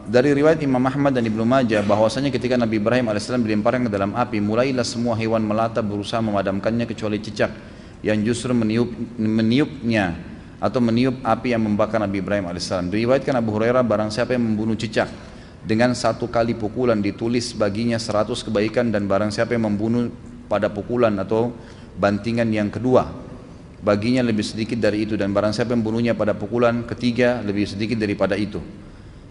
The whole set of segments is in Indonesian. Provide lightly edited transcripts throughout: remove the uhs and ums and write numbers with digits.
Dari riwayat Imam Ahmad dan Ibnu Majah bahwasanya ketika Nabi Ibrahim alaihissalam dilemparkan ke dalam api, mulailah semua hewan melata berusaha memadamkannya kecuali cicak yang justru meniupnya atau meniup api yang membakar Nabi Ibrahim alaihissalam. Diriwayatkan Abu Hurairah, barang siapa yang membunuh cicak dengan satu kali pukulan ditulis baginya 100 kebaikan, dan barang siapa yang membunuh pada pukulan atau bantingan yang kedua baginya lebih sedikit dari itu, dan barang siapa yang membunuhnya pada pukulan ketiga lebih sedikit daripada itu.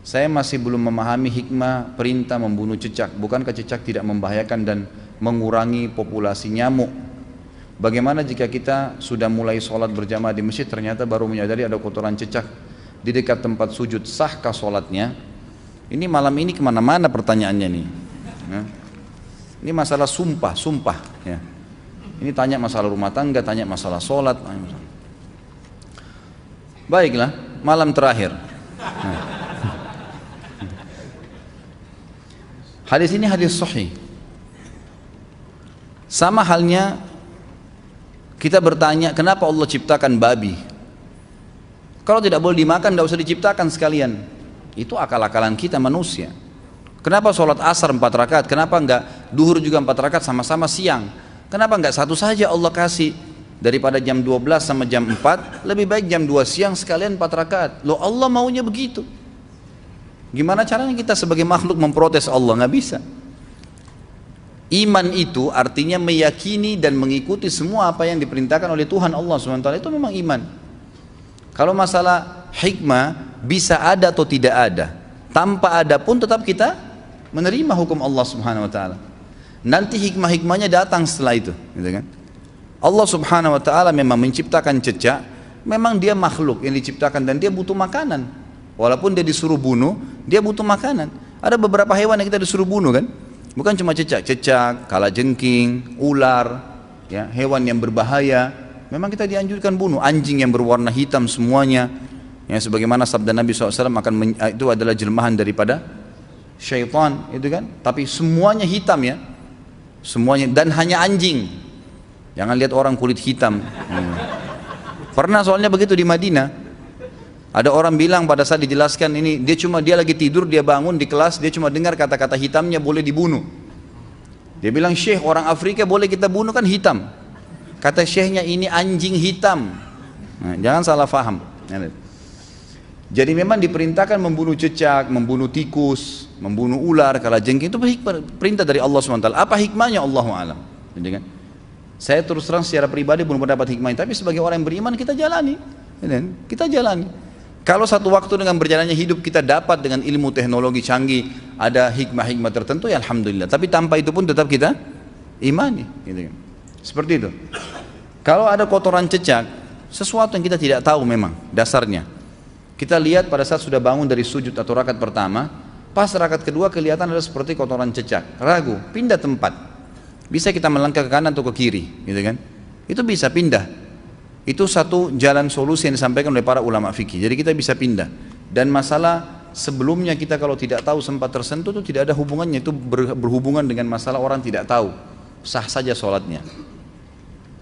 Saya masih belum memahami hikmah perintah membunuh cicak. Bukankah cicak tidak membahayakan dan mengurangi populasi nyamuk? Bagaimana jika kita sudah mulai sholat berjamaah di masjid, ternyata baru menyadari ada kotoran cicak di dekat tempat sujud, sahkah sholatnya? Ini malam ini kemana-mana pertanyaannya nih. Ini masalah sumpah ya. Ini tanya masalah rumah tangga, tanya masalah sholat. Baiklah, malam terakhir. Hadis ini hadis sahih. Sama halnya kita bertanya, kenapa Allah ciptakan babi? Kalau tidak boleh dimakan, tidak usah diciptakan sekalian. Itu akal-akalan kita manusia. Kenapa sholat asar 4 rakaat? Kenapa enggak duhur juga 4 rakaat sama-sama siang? Kenapa enggak satu saja Allah kasih? Daripada jam 12 sama jam 4, lebih baik jam 2 siang sekalian 4 rakaat. Loh, Allah maunya begitu. Gimana caranya kita sebagai makhluk memprotes Allah? Nggak bisa. Iman itu artinya meyakini dan mengikuti semua apa yang diperintahkan oleh Tuhan Allah SWT. Itu memang iman. Kalau masalah hikmah bisa ada atau tidak ada, tanpa ada pun tetap kita menerima hukum Allah Subhanahu Wa Taala. Nanti hikmah-hikmahnya datang setelah itu, gitu kan? Allah Subhanahu Wa Taala memang menciptakan cicak, memang dia makhluk yang diciptakan dan dia butuh makanan. Walaupun dia disuruh bunuh, dia butuh makanan. Ada beberapa hewan yang kita disuruh bunuh kan? Bukan cuma cicak, kalajengking, ular, ya, hewan yang berbahaya. Memang kita dianjurkan bunuh. Anjing yang berwarna hitam semuanya. Ya, sebagaimana sabda Nabi SAW itu adalah jelmahan daripada syaitan, itu kan? Tapi semuanya hitam ya, semuanya, dan hanya anjing. Jangan lihat orang kulit hitam. Pernah soalnya begitu di Madinah. Ada orang bilang pada saat dijelaskan ini, dia lagi tidur, dia bangun di kelas, dia cuma dengar kata-kata hitamnya boleh dibunuh. Dia bilang, Syekh, orang Afrika boleh kita bunuh kan hitam. Kata syekhnya, ini anjing hitam. Nah, jangan salah faham. Jadi memang diperintahkan membunuh cicak, membunuh tikus, membunuh ular, kalajengking, itu perintah dari Allah SWT. Apa hikmahnya? Allahu a'lam. Jadi kan, saya terus terang secara pribadi belum mendapat hikmahnya, tapi sebagai orang yang beriman kita jalani. Kita jalani. Kalau satu waktu dengan berjalannya hidup kita dapat dengan ilmu teknologi canggih, ada hikmah-hikmah tertentu, ya alhamdulillah. Tapi tanpa itu pun tetap kita imani, gitu. Seperti itu. Kalau ada kotoran cicak, sesuatu yang kita tidak tahu memang dasarnya. Kita lihat pada saat sudah bangun dari sujud atau rakaat pertama, pas rakaat kedua kelihatan ada seperti kotoran cicak. Ragu, pindah tempat. Bisa kita melangkah ke kanan atau ke kiri, gitu kan? Itu bisa pindah. Itu satu jalan solusi yang disampaikan oleh para ulama fikih. Jadi kita bisa pindah. Dan masalah sebelumnya kita kalau tidak tahu sempat tersentuh itu tidak ada hubungannya. Itu berhubungan dengan masalah orang tidak tahu. Sah saja sholatnya.